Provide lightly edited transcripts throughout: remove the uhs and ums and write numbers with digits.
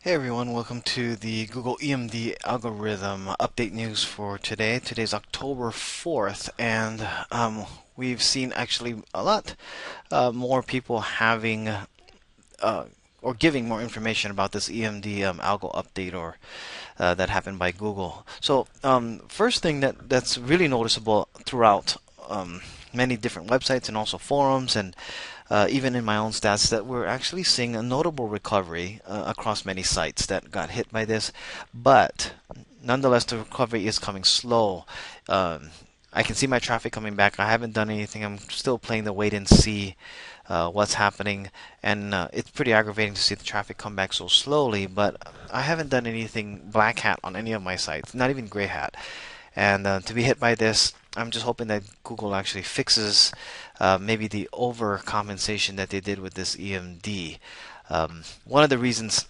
Hey everyone, welcome to the Google EMD algorithm update news for today. Today's October 4th, and we've seen actually a lot more people having or giving more information about this EMD algo update or that happened by Google. So, first thing that's really noticeable throughout many different websites and also forums and even in my own stats that we're actually seeing a notable recovery across many sites that got hit by this, but nonetheless the recovery is coming slow. I can see my traffic coming back. I haven't done anything. I'm still playing the wait and see what's happening, and it's pretty aggravating to see the traffic come back so slowly, but I haven't done anything black hat on any of my sites, not even gray hat. And to be hit by this, I'm just hoping that Google actually fixes maybe the overcompensation that they did with this EMD. One of the reasons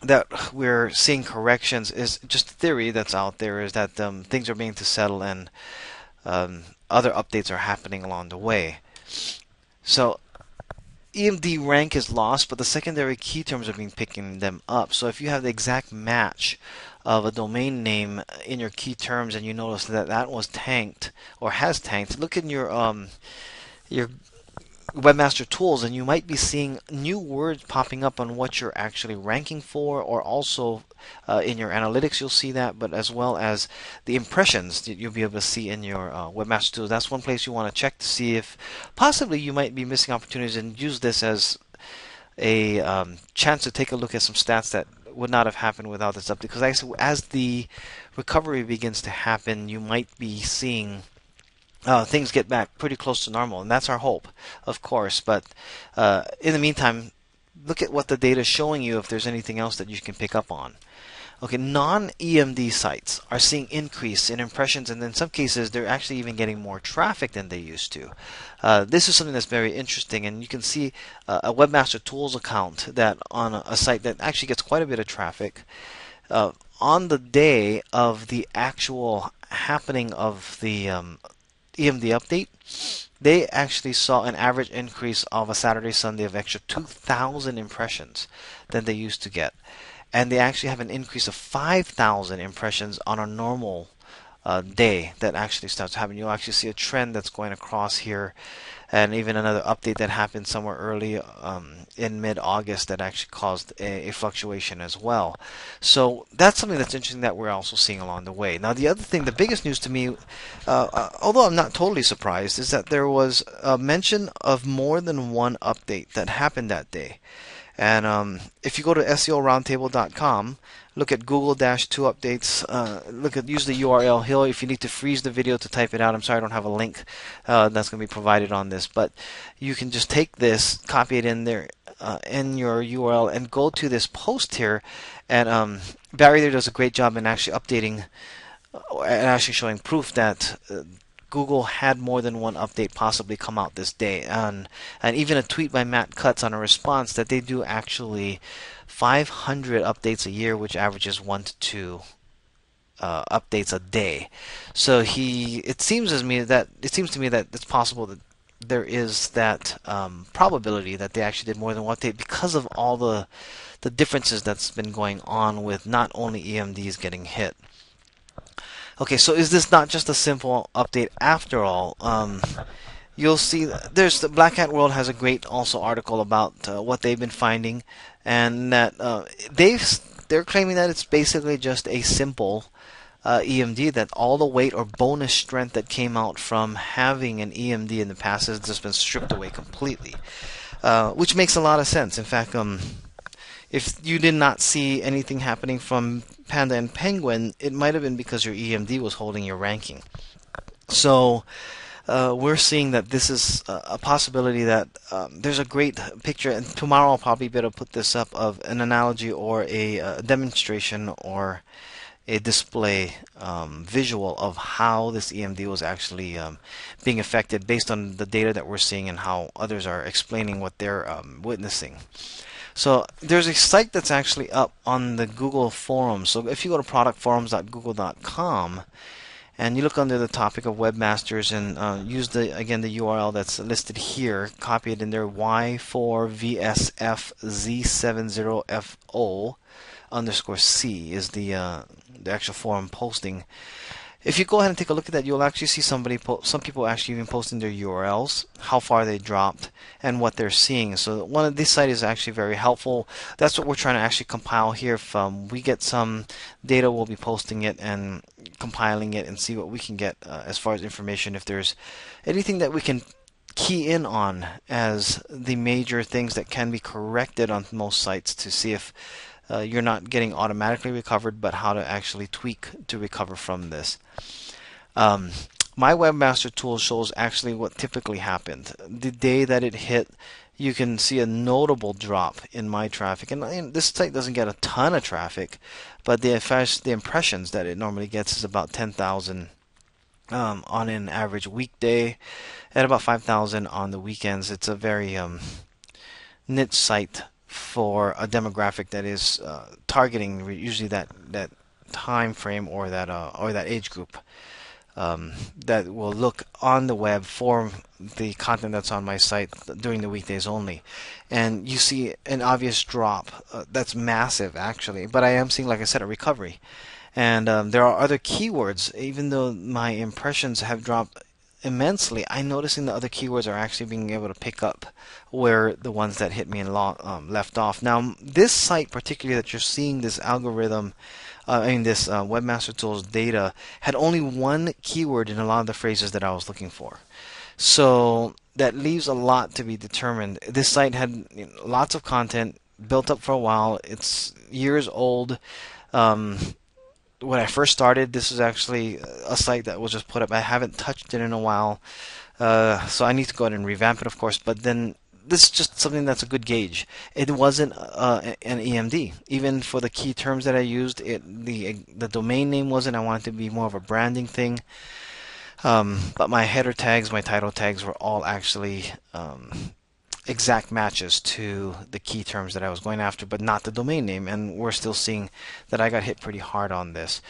that we're seeing corrections is just theory that's out there is that things are beginning to settle and other updates are happening along the way. So EMD rank is lost, but the secondary key terms are being picking them up. So if you have the exact match of a domain name in your key terms and you notice that that was tanked or has tanked, look in your webmastertools and you might be seeing new words popping up on what you're actually ranking for, or also in your analytics you'll see that, but as well as the impressions that you'll be able to see in your webmastertools. That's one place you want to check to see if possibly you might be missing opportunities, and use this as a chance to take a look at some stats that would not have happened without this update. Because as the recovery begins to happen, you might be seeing things get back pretty close to normal, and that's our hope, of course. But in the meantime, look at what the data is showing you if there's anything else that you can pick up on. Okay, non-EMD sites are seeing increase in impressions, and in some cases they're actually even getting more traffic than they used to. This is something that's very interesting, and you can see a webmastertools account that on a site that actually gets quite a bit of traffic. On the day of the actual happening of the EMD update, they actually saw an average increase of a Saturday Sunday of extra 2,000 impressions than they used to get, and they actually have an increase of 5,000 impressions on a normal day that actually starts to happen. You'll actually see a trend that's going across here, and even another update that happened somewhere early in mid-August that actually caused a fluctuation as well. So that's something that's interesting that we're also seeing along the way. Now, the other thing, the biggest news to me, although I'm not totally surprised, is that there was a mention of more than one update that happened that day. And if you go to SEOroundtable.com, look at Google-2 updates, use the URL here if you need to freeze the video to type it out. I'm sorry I don't have a link that's going to be provided on this, but you can just take this, copy it in there in your URL, and go to this post here. And Barry there does a great job in actually updating and actually showing proof that Google had more than one update possibly come out this day, and even a tweet by Matt Cutts on a response that they do actually 500 updates a year, which averages 1 to 2 updates a day. So it seems to me that it's possible that there is that probability that they actually did more than one update because of all the differences that's been going on with not only EMDs getting hit. Okay, so is this not just a simple update after all? You'll see there's the Black Hat World has a great also article about what they've been finding, and that they're claiming that it's basically just a simple EMD, that all the weight or bonus strength that came out from having an EMD in the past has just been stripped away completely, which makes a lot of sense. In fact, if you did not see anything happening from Panda and Penguin, it might have been because your EMD was holding your ranking. So we're seeing that this is a possibility that there's a great picture, and tomorrow I'll probably be able to put this up, of an analogy or a demonstration or a display visual of how this EMD was actually being affected based on the data that we're seeing and how others are explaining what they're witnessing. So there's a site that's actually up on the Google forums. So if you go to productforums.google.com and you look under the topic of webmasters and use again the URL that's listed here, copy it in there, Y4VSFZ70FO_C is the actual forum posting. If you go ahead and take a look at that, you'll actually see some people actually even posting their URLs, how far they dropped, and what they're seeing. So one of this site is actually very helpful. That's what we're trying to actually compile here. If we get some data, we'll be posting it and compiling it and see what we can get as far as information. If there's anything that we can key in on as the major things that can be corrected on most sites to see if you're not getting automatically recovered, but how to actually tweak to recover from this. My webmaster tool shows actually what typically happened. The day that it hit, you can see a notable drop in my traffic. And this site doesn't get a ton of traffic, but the impressions that it normally gets is about 10,000 on an average weekday, and about 5,000 on the weekends. It's a very niche site for a demographic that is targeting usually that time frame or that age group that will look on the web for the content that's on my site during the weekdays only. And you see an obvious drop that's massive actually, but I am seeing, like I said, a recovery. And there are other keywords. Even though my impressions have dropped immensely, I'm noticing the other keywords are actually being able to pick up where the ones that hit me and left off. Now, this site particularly that you're seeing, this algorithm, this Webmaster Tools data, had only one keyword in a lot of the phrases that I was looking for. So that leaves a lot to be determined. This site had lots of content built up for a while. It's years old. When I first started, this is actually a site that was just put up. I haven't touched it in a while, so I need to go ahead and revamp it, of course. But then this is just something that's a good gauge. It wasn't an EMD. Even for the key terms that I used, the domain name wasn't. I wanted it to be more of a branding thing. But my header tags, my title tags were all actually exact matches to the key terms that I was going after, but not the domain name. And we're still seeing that I got hit pretty hard on this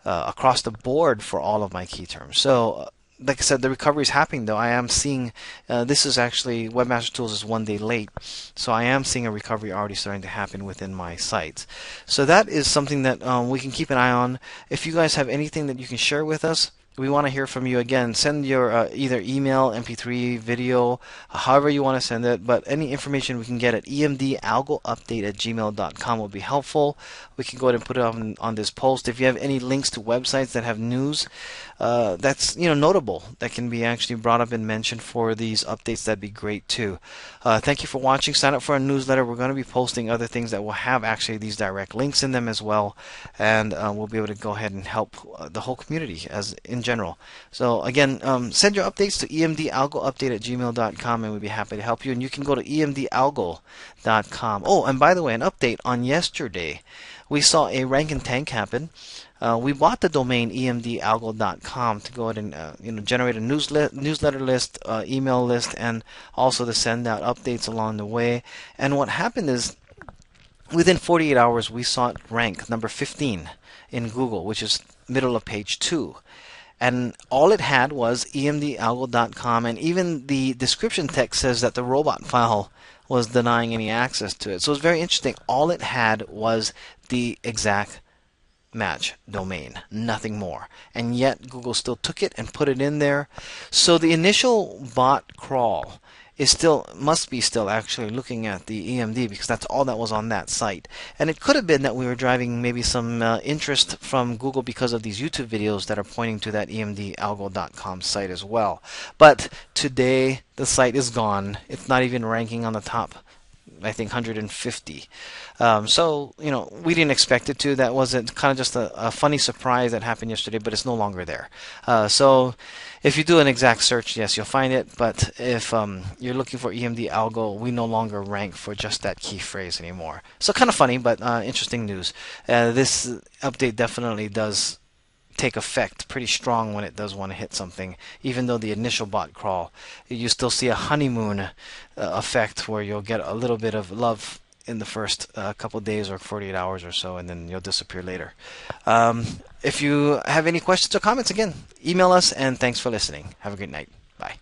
across the board for all of my key terms. So like I said, the recovery is happening though. I am seeing this is actually Webmaster Tools is one day late, so I am seeing a recovery already starting to happen within my sites. So that is something that we can keep an eye on. If you guys have anything that you can share with us, we want to hear from you. Again, send your either email, MP3, video, however you want to send it. But any information we can get at emdalgoupdate@gmail.com will be helpful. We can go ahead and put it on this post. If you have any links to websites that have news that's notable, that can be actually brought up and mentioned for these updates, that'd be great too. Thank you for watching. Sign up for our newsletter. We're going to be posting other things that will have actually these direct links in them as well, and we'll be able to go ahead and help the whole community as in general. So again, send your updates to emdalgoupdate@gmail.com and we'll be happy to help you. And you can go to emdalgo.com. Oh, and by the way, an update on yesterday. We saw a rank and tank happen. We bought the domain emdalgo.com to go ahead and generate a newsletter list, email list, and also to send out updates along the way. And what happened is, within 48 hours, we saw it rank number 15 in Google, which is middle of page 2. And all it had was emdalgo.com, and even the description text says that the robot file was denying any access to it. So it's very interesting. All it had was the exact match domain, nothing more. And yet Google still took it and put it in there. So the initial bot crawl must be still actually looking at the EMD, because that's all that was on that site. And it could have been that we were driving maybe some interest from Google because of these YouTube videos that are pointing to that emdalgo.com site as well. But today the site is gone. It's not even ranking on the top, I think, 150. So we didn't expect it to. That was kind of just a funny surprise that happened yesterday, but it's no longer there. So if you do an exact search, yes, you'll find it. But if you're looking for EMD Algo, we no longer rank for just that key phrase anymore. So kind of funny, but interesting news. This update definitely does take effect pretty strong when it does want to hit something. Even though the initial bot crawl, you still see a honeymoon effect where you'll get a little bit of love in the first couple days or 48 hours or so, and then you'll disappear later. If you have any questions or comments, again, email us, and thanks for listening. Have a good night. Bye.